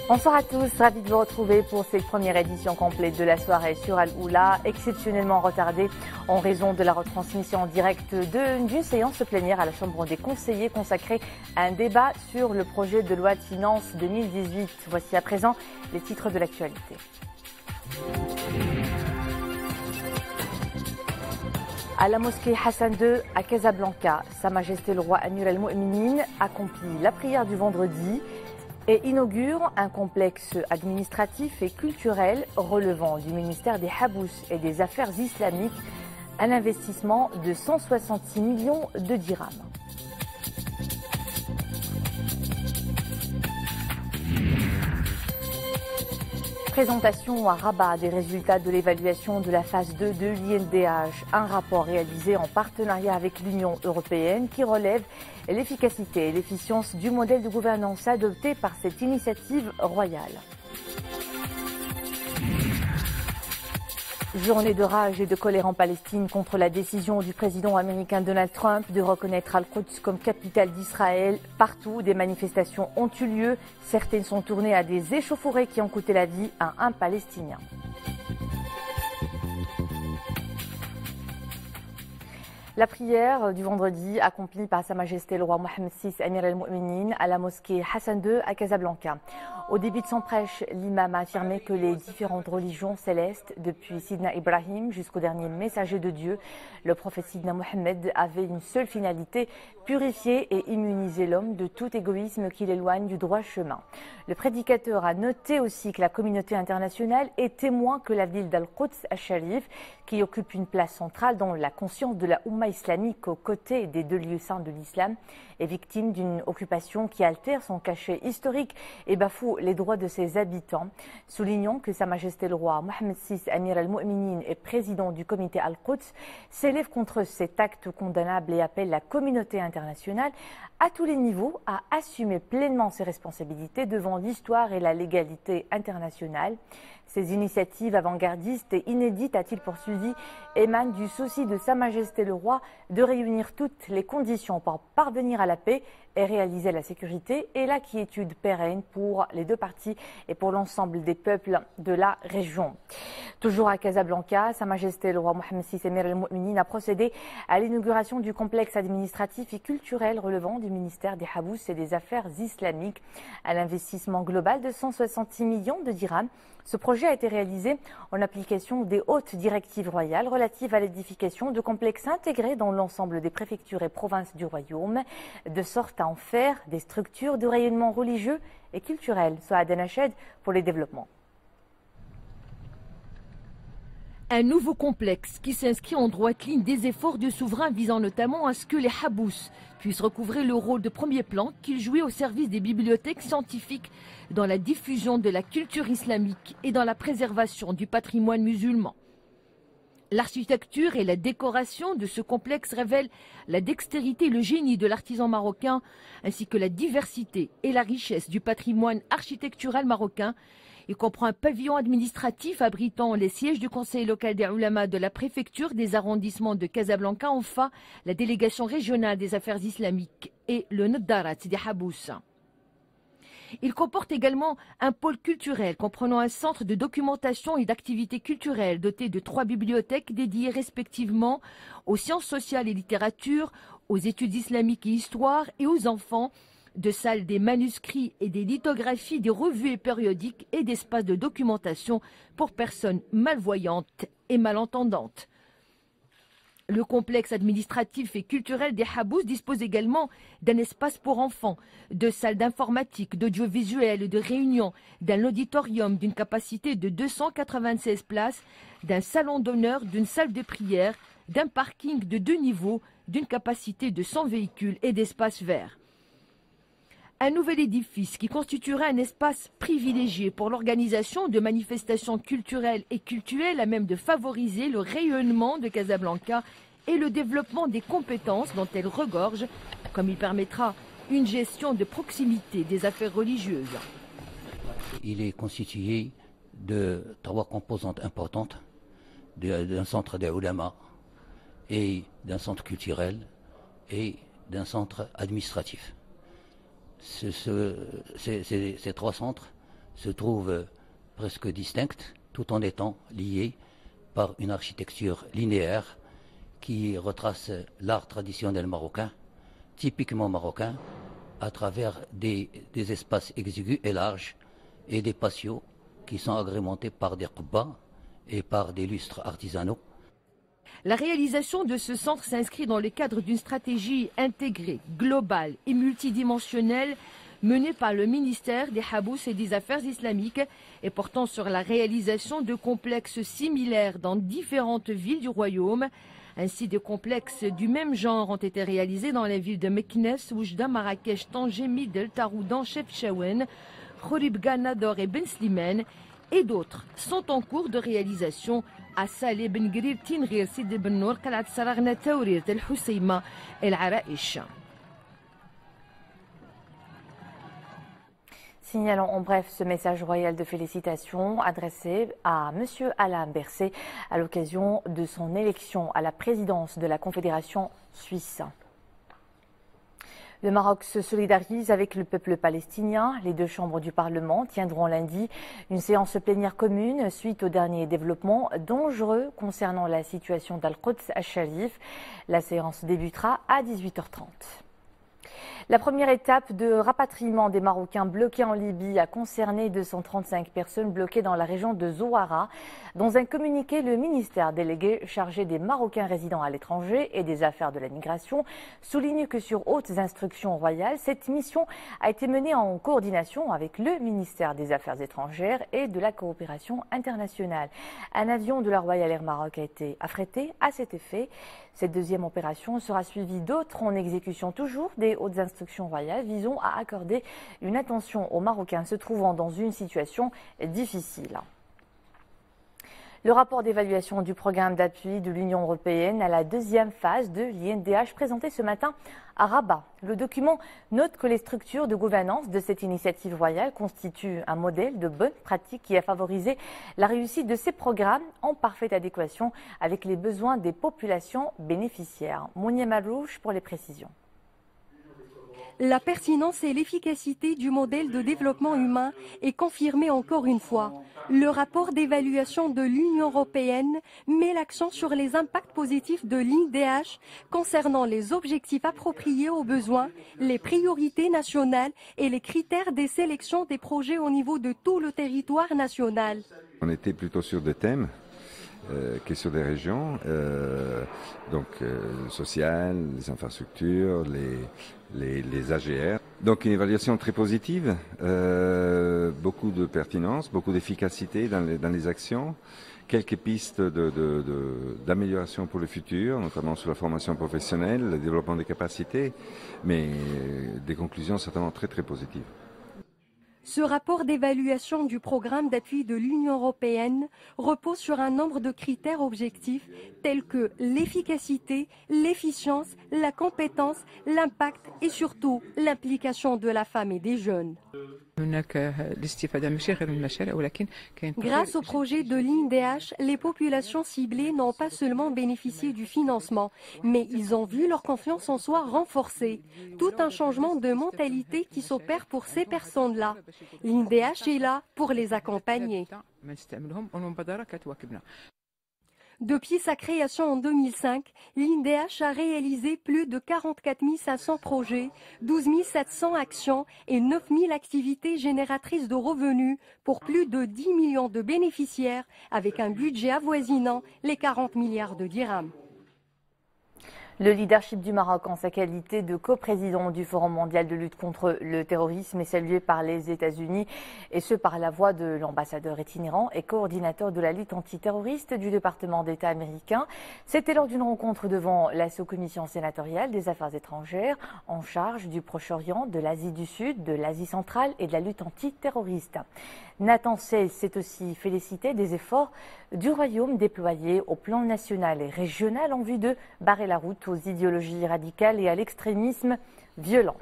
Bonsoir à tous, ravi de vous retrouver pour cette première édition complète de la soirée sur Al-Oula, exceptionnellement retardée en raison de la retransmission en direct d'une séance plénière à la Chambre des conseillers consacrée à un débat sur le projet de loi de finances 2018. Voici à présent les titres de l'actualité. À la mosquée Hassan II à Casablanca, Sa Majesté le roi Amir al-Mu'minin accomplit la prière du vendredi et inaugure un complexe administratif et culturel relevant du ministère des Habous et des Affaires islamiques, un investissement de 166 millions de dirhams. Présentation à Rabat des résultats de l'évaluation de la phase 2 de l'INDH, un rapport réalisé en partenariat avec l'Union européenne qui relève l'efficacité et l'efficience du modèle de gouvernance adopté par cette initiative royale. Journée de rage et de colère en Palestine contre la décision du président américain Donald Trump de reconnaître Al-Quds comme capitale d'Israël. Partout, des manifestations ont eu lieu. Certaines sont tournées à des échauffourées qui ont coûté la vie à un Palestinien. La prière du vendredi accomplie par Sa Majesté le roi Mohammed VI Amir al-Mu'minin à la mosquée Hassan II à Casablanca. Au début de son prêche, l'imam a affirmé que les différentes religions célestes, depuis Sidna Ibrahim jusqu'au dernier messager de Dieu, le prophète Sidna Mohammed, avaient une seule finalité, purifier et immuniser l'homme de tout égoïsme qui l'éloigne du droit chemin. Le prédicateur a noté aussi que la communauté internationale est témoin que la ville d'Al-Quds al-Sharif, qui occupe une place centrale dans la conscience de la Oumma islamique aux côtés des deux lieux saints de l'islam, est victime d'une occupation qui altère son cachet historique et bafoue les droits de ses habitants. Soulignons que Sa Majesté le roi Mohammed VI Amir al-Mu'minin et président du comité Al-Quds s'élève contre cet acte condamnable et appelle la communauté internationale à tous les niveaux à assumer pleinement ses responsabilités devant l'histoire et la légalité internationale. Ces initiatives avant-gardistes et inédites, a-t-il poursuivi, émanent du souci de Sa Majesté le roi de réunir toutes les conditions pour parvenir à la paix et réaliser la sécurité et la quiétude pérenne pour les deux parties et pour l'ensemble des peuples de la région. Toujours à Casablanca, Sa Majesté le roi Mohammed VI Amir al-Mu'minin a procédé à l'inauguration du complexe administratif et culturel relevant du ministère des Habous et des Affaires islamiques, à l'investissement global de 166 millions de dirhams. Ce projet a été réalisé en application des hautes directives royales relatives à l'édification de complexes intégrés dans l'ensemble des préfectures et provinces du royaume, de sorte à en faire des structures de rayonnement religieux et culturel. Soad Nached pour les développements. Un nouveau complexe qui s'inscrit en droite ligne des efforts du souverain visant notamment à ce que les Habous puissent recouvrer le rôle de premier plan qu'ils jouaient au service des bibliothèques scientifiques dans la diffusion de la culture islamique et dans la préservation du patrimoine musulman. L'architecture et la décoration de ce complexe révèlent la dextérité et le génie de l'artisan marocain, ainsi que la diversité et la richesse du patrimoine architectural marocain. Il comprend un pavillon administratif abritant les sièges du conseil local des Ulama de la préfecture des arrondissements de Casablanca, enfin la délégation régionale des affaires islamiques et le Nadarat des Habous. Il comporte également un pôle culturel comprenant un centre de documentation et d'activités culturelles doté de 3 bibliothèques dédiées respectivement aux sciences sociales et littérature, aux études islamiques et histoire et aux enfants, de salles des manuscrits et des lithographies, des revues et périodiques et d'espaces de documentation pour personnes malvoyantes et malentendantes. Le complexe administratif et culturel des Habous dispose également d'un espace pour enfants, de salles d'informatique, d'audiovisuel et de réunion, d'un auditorium d'une capacité de 296 places, d'un salon d'honneur, d'une salle de prière, d'un parking de 2 niveaux, d'une capacité de 100 véhicules et d'espaces verts. Un nouvel édifice qui constituera un espace privilégié pour l'organisation de manifestations culturelles et cultuelles à même de favoriser le rayonnement de Casablanca et le développement des compétences dont elle regorge, comme il permettra une gestion de proximité des affaires religieuses. Il est constitué de 3 composantes importantes, d'un centre des ulama et d'un centre culturel et d'un centre administratif. Ces 3 centres se trouvent presque distinctes, tout en étant liées par une architecture linéaire qui retrace l'art traditionnel marocain, typiquement marocain, à travers des espaces exigus et larges et des patios qui sont agrémentés par des qubbas et par des lustres artisanaux. La réalisation de ce centre s'inscrit dans le cadre d'une stratégie intégrée, globale et multidimensionnelle menée par le ministère des Habous et des Affaires islamiques et portant sur la réalisation de complexes similaires dans différentes villes du royaume. Ainsi, des complexes du même genre ont été réalisés dans les villes de Meknes, Oujda, Marrakech, Tanger, Midel, Taroudan, Chefchaouen, Khouribga, Nador et Ben Slimane, et d'autres sont en cours de réalisation à Salé, Ben Grir, Tinghir, Sidi Ben Nour, Kalat Saragna, Taourir, Tel Housseima et Araïch. Signalons en bref ce message royal de félicitations adressé à M. Alain Berset à l'occasion de son élection à la présidence de la Confédération suisse. Le Maroc se solidarise avec le peuple palestinien. Les deux chambres du Parlement tiendront lundi une séance plénière commune suite aux derniers développements dangereux concernant la situation d'Al-Quds al-Sharif. La séance débutera à 18h30. La première étape de rapatriement des Marocains bloqués en Libye a concerné 235 personnes bloquées dans la région de Zouara. Dans un communiqué, le ministère délégué chargé des Marocains résidant à l'étranger et des affaires de la migration souligne que sur hautes instructions royales, cette mission a été menée en coordination avec le ministère des Affaires étrangères et de la coopération internationale. Un avion de la Royal Air Maroc a été affrété à cet effet. Cette deuxième opération sera suivie d'autres en exécution toujours des hautes instructions royales visant à accorder une attention aux Marocains se trouvant dans une situation difficile. Le rapport d'évaluation du programme d'appui de l'Union européenne à la deuxième phase de l'INDH présenté ce matin à Rabat. Le document note que les structures de gouvernance de cette initiative royale constituent un modèle de bonne pratique qui a favorisé la réussite de ces programmes en parfaite adéquation avec les besoins des populations bénéficiaires. Mounia Marouche pour les précisions. La pertinence et l'efficacité du modèle de développement humain est confirmée encore une fois. Le rapport d'évaluation de l'Union européenne met l'accent sur les impacts positifs de l'INDH concernant les objectifs appropriés aux besoins, les priorités nationales et les critères des sélections des projets au niveau de tout le territoire national. On était plutôt sur des thèmes que sur des régions, sociales, les infrastructures, les AGR. Donc une évaluation très positive, beaucoup de pertinence, beaucoup d'efficacité dans les actions, quelques pistes d'amélioration pour le futur, notamment sur la formation professionnelle, le développement des capacités, mais des conclusions certainement très très positives. Ce rapport d'évaluation du programme d'appui de l'Union européenne repose sur un nombre de critères objectifs tels que l'efficacité, l'efficience, la compétence, l'impact et surtout l'implication de la femme et des jeunes. Grâce au projet de l'INDH, les populations ciblées n'ont pas seulement bénéficié du financement, mais ils ont vu leur confiance en soi renforcée. Tout un changement de mentalité qui s'opère pour ces personnes-là. L'INDH est là pour les accompagner. Depuis sa création en 2005, l'INDH a réalisé plus de 44 500 projets, 12 700 actions et 9 000 activités génératrices de revenus pour plus de 10 millions de bénéficiaires avec un budget avoisinant les 40 milliards de dirhams. Le leadership du Maroc en sa qualité de coprésident du Forum mondial de lutte contre le terrorisme est salué par les États-Unis et ce par la voix de l'ambassadeur itinérant et coordinateur de la lutte antiterroriste du département d'État américain. C'était lors d'une rencontre devant la sous-commission sénatoriale des affaires étrangères en charge du Proche-Orient, de l'Asie du Sud, de l'Asie centrale et de la lutte antiterroriste. Nathan Sey s'est aussi félicité des efforts du Royaume déployés au plan national et régional en vue de barrer la route aux idéologies radicales et à l'extrémisme violent.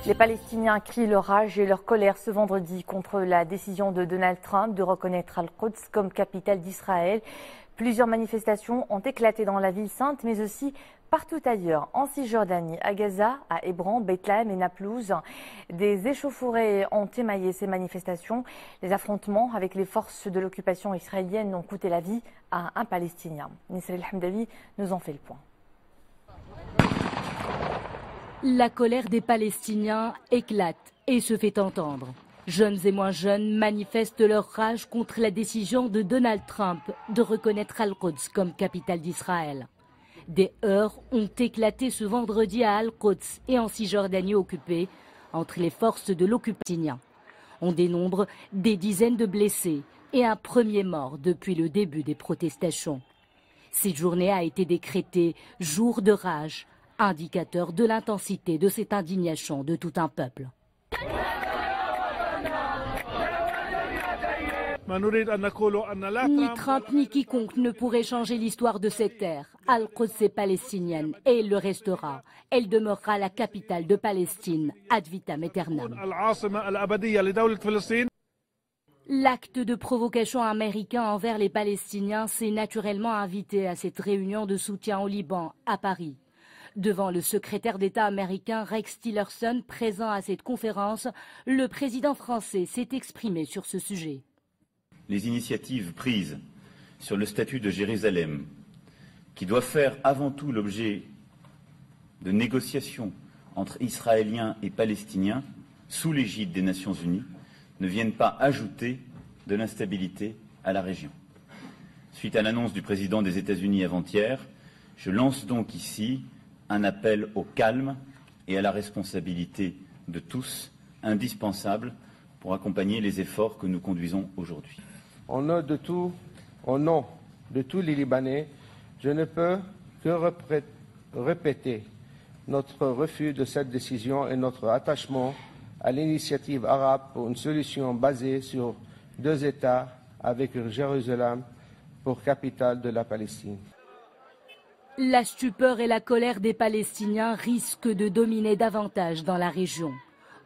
Les Palestiniens crient leur rage et leur colère ce vendredi contre la décision de Donald Trump de reconnaître Al-Quds comme capitale d'Israël. Plusieurs manifestations ont éclaté dans la ville sainte, mais aussi partout ailleurs, en Cisjordanie, à Gaza, à Hébron, Bethléem et Naplouse. Des échauffourées ont émaillé ces manifestations. Les affrontements avec les forces de l'occupation israélienne ont coûté la vie à un Palestinien. Nisril El-Hamdawi nous en fait le point. La colère des Palestiniens éclate et se fait entendre. Jeunes et moins jeunes manifestent leur rage contre la décision de Donald Trump de reconnaître Al-Quds comme capitale d'Israël. Des heurts ont éclaté ce vendredi à Al-Quds et en Cisjordanie occupée entre les forces de l'occupation. On dénombre des dizaines de blessés et un premier mort depuis le début des protestations. Cette journée a été décrétée jour de rage, indicateur de l'intensité de cette indignation de tout un peuple. Ni Trump ni quiconque ne pourrait changer l'histoire de cette terre. Al-Quds est palestinienne et elle le restera. Elle demeurera la capitale de Palestine, ad vitam aeternam. L'acte de provocation américain envers les Palestiniens s'est naturellement invité à cette réunion de soutien au Liban à Paris. Devant le secrétaire d'État américain Rex Tillerson, présent à cette conférence, le président français s'est exprimé sur ce sujet. Les initiatives prises sur le statut de Jérusalem, qui doivent faire avant tout l'objet de négociations entre Israéliens et Palestiniens sous l'égide des Nations Unies, ne viennent pas ajouter de l'instabilité à la région. Suite à l'annonce du président des États-Unis avant-hier, je lance donc ici un appel au calme et à la responsabilité de tous, indispensable pour accompagner les efforts que nous conduisons aujourd'hui. Au nom de tous les Libanais, je ne peux que répéter notre refus de cette décision et notre attachement à l'initiative arabe pour une solution basée sur 2 États avec Jérusalem pour capitale de la Palestine. La stupeur et la colère des Palestiniens risquent de dominer davantage dans la région.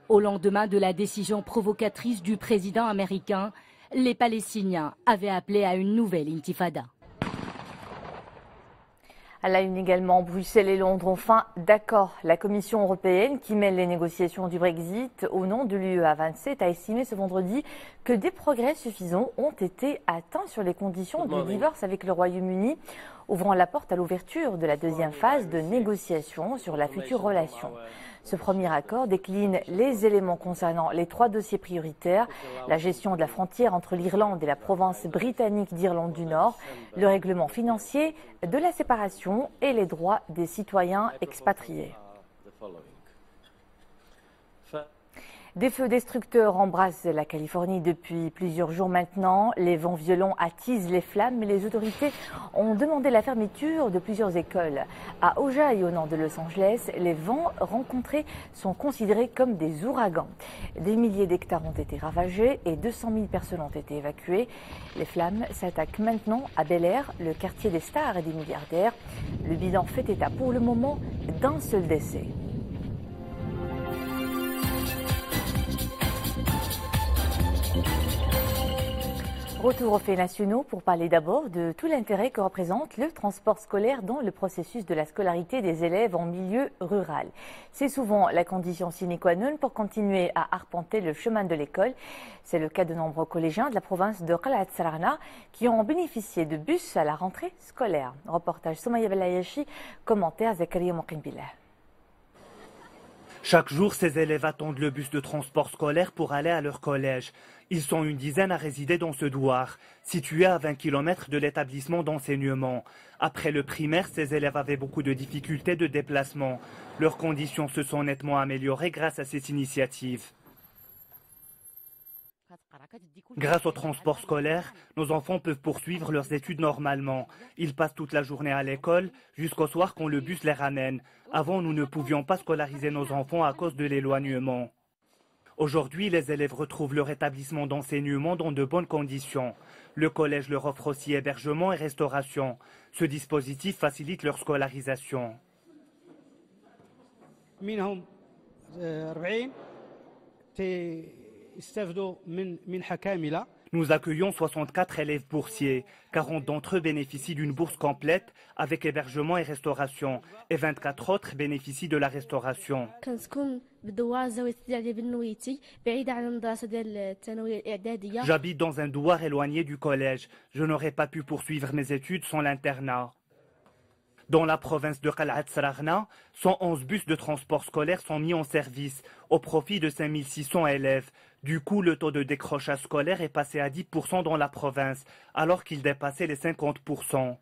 Au lendemain de la décision provocatrice du président américain, les Palestiniens avaient appelé à une nouvelle intifada. À la une également, Bruxelles et Londres ont fin d'accord. La Commission européenne, qui mène les négociations du Brexit au nom de l'UE à 27, a estimé ce vendredi que des progrès suffisants ont été atteints sur les conditions du divorce avec le Royaume-Uni, ouvrant la porte à l'ouverture de la deuxième phase de négociation sur la future relation. Ce premier accord décline les éléments concernant les 3 dossiers prioritaires, la gestion de la frontière entre l'Irlande et la province britannique d'Irlande du Nord, le règlement financier de la séparation et les droits des citoyens expatriés. Des feux destructeurs embrassent la Californie depuis plusieurs jours maintenant. Les vents violents attisent les flammes, mais les autorités ont demandé la fermeture de plusieurs écoles. À Ojai, au nord de Los Angeles, les vents rencontrés sont considérés comme des ouragans. Des milliers d'hectares ont été ravagés et 200 000 personnes ont été évacuées. Les flammes s'attaquent maintenant à Bel Air, le quartier des stars et des milliardaires. Le bilan fait état pour le moment d'un seul décès. Retour aux faits nationaux pour parler d'abord de tout l'intérêt que représente le transport scolaire dans le processus de la scolarité des élèves en milieu rural. C'est souvent la condition sine qua non pour continuer à arpenter le chemin de l'école. C'est le cas de nombreux collégiens de la province de Qalat Sarana qui ont bénéficié de bus à la rentrée scolaire. Reportage Somaya Belayashi, commentaire Zakaria Mokinbillah. Chaque jour, ces élèves attendent le bus de transport scolaire pour aller à leur collège. Ils sont une dizaine à résider dans ce douar, situé à 20 km de l'établissement d'enseignement. Après le primaire, ces élèves avaient beaucoup de difficultés de déplacement. Leurs conditions se sont nettement améliorées grâce à cette initiative. Grâce au transport scolaire, nos enfants peuvent poursuivre leurs études normalement. Ils passent toute la journée à l'école jusqu'au soir quand le bus les ramène. Avant, nous ne pouvions pas scolariser nos enfants à cause de l'éloignement. Aujourd'hui, les élèves retrouvent leur établissement d'enseignement dans de bonnes conditions. Le collège leur offre aussi hébergement et restauration. Ce dispositif facilite leur scolarisation. Nous accueillons 64 élèves boursiers. 40 d'entre eux bénéficient d'une bourse complète avec hébergement et restauration. Et 24 autres bénéficient de la restauration. J'habite dans un douar éloigné du collège. Je n'aurais pas pu poursuivre mes études sans l'internat. Dans la province de Qal'at Saraghna, 111 bus de transport scolaire sont mis en service au profit de 5600 élèves. Du coup, le taux de décrochage scolaire est passé à 10% dans la province, alors qu'il dépassait les 50%.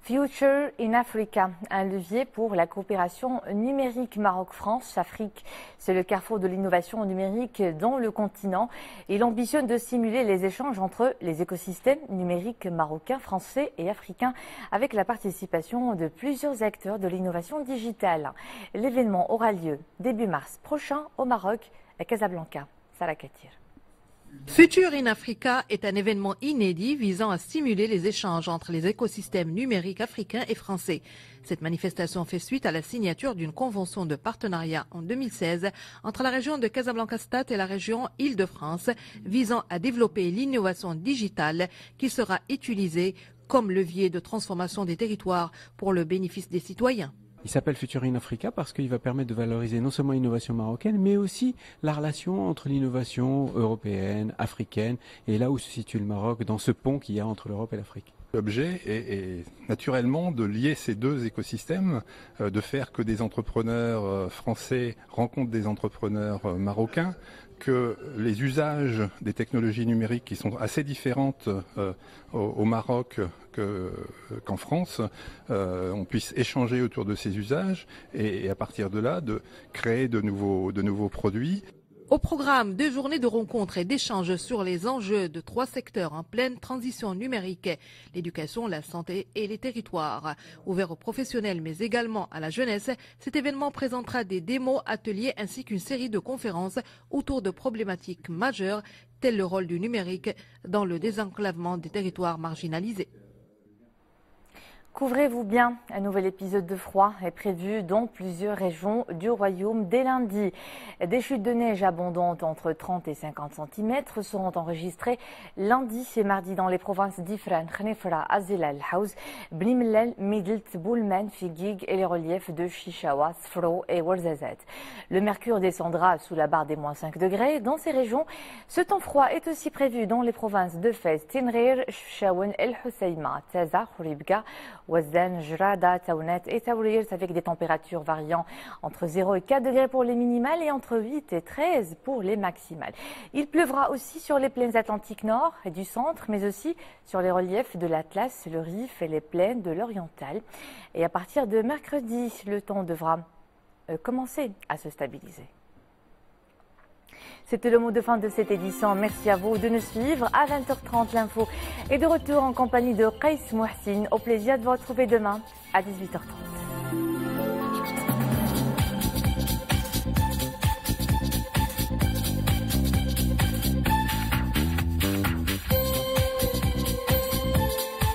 Future in Africa, un levier pour la coopération numérique Maroc-France-Afrique. C'est le carrefour de l'innovation numérique dans le continent. Il ambitionne de stimuler les échanges entre les écosystèmes numériques marocains, français et africains avec la participation de plusieurs acteurs de l'innovation digitale. L'événement aura lieu début mars prochain au Maroc, à Casablanca. Salah Katir. Future in Africa est un événement inédit visant à stimuler les échanges entre les écosystèmes numériques africains et français. Cette manifestation fait suite à la signature d'une convention de partenariat en 2016 entre la région de Casablanca-Stade et la région Île-de-France visant à développer l'innovation digitale qui sera utilisée comme levier de transformation des territoires pour le bénéfice des citoyens. Il s'appelle Future in Africa parce qu'il va permettre de valoriser non seulement l'innovation marocaine, mais aussi la relation entre l'innovation européenne, africaine, et là où se situe le Maroc, dans ce pont qu'il y a entre l'Europe et l'Afrique. L'objet est naturellement de lier ces deux écosystèmes, de faire que des entrepreneurs français rencontrent des entrepreneurs marocains, que les usages des technologies numériques qui sont assez différentes au Maroc qu'en France, on puisse échanger autour de ces usages et à partir de là, de créer de nouveaux produits. Au programme, 2 journées de rencontres et d'échanges sur les enjeux de 3 secteurs en pleine transition numérique, l'éducation, la santé et les territoires. Ouvert aux professionnels mais également à la jeunesse, cet événement présentera des démos, ateliers ainsi qu'une série de conférences autour de problématiques majeures telles le rôle du numérique dans le désenclavement des territoires marginalisés. Couvrez-vous bien, un nouvel épisode de froid est prévu dans plusieurs régions du royaume dès lundi. Des chutes de neige abondantes entre 30 et 50 cm seront enregistrées lundi et mardi dans les provinces d'Ifran, Khnefra, Azila, Al-Haouz, Bni Mellal, Midelt, Boulman, Figuig et les reliefs de Chichawa, Sfro et Ouarzazate. Le mercure descendra sous la barre des moins 5 degrés dans ces régions. Ce temps froid est aussi prévu dans les provinces de Fès, Tinrir, Chefchaouen, El Hoceima, Taza, Khouribga, Ouazzane, Jrada, Taounet et Taourir avec des températures variant entre 0 et 4 degrés pour les minimales et entre 8 et 13 pour les maximales. Il pleuvra aussi sur les plaines atlantiques nord et du centre, mais aussi sur les reliefs de l'Atlas, le Rif et les plaines de l'Oriental. Et à partir de mercredi, le temps devra commencer à se stabiliser. C'était le mot de fin de cette édition. Merci à vous de nous suivre. À 20h30, l'info est de retour en compagnie de Qais Mouhsin. Au plaisir de vous retrouver demain à 18h30.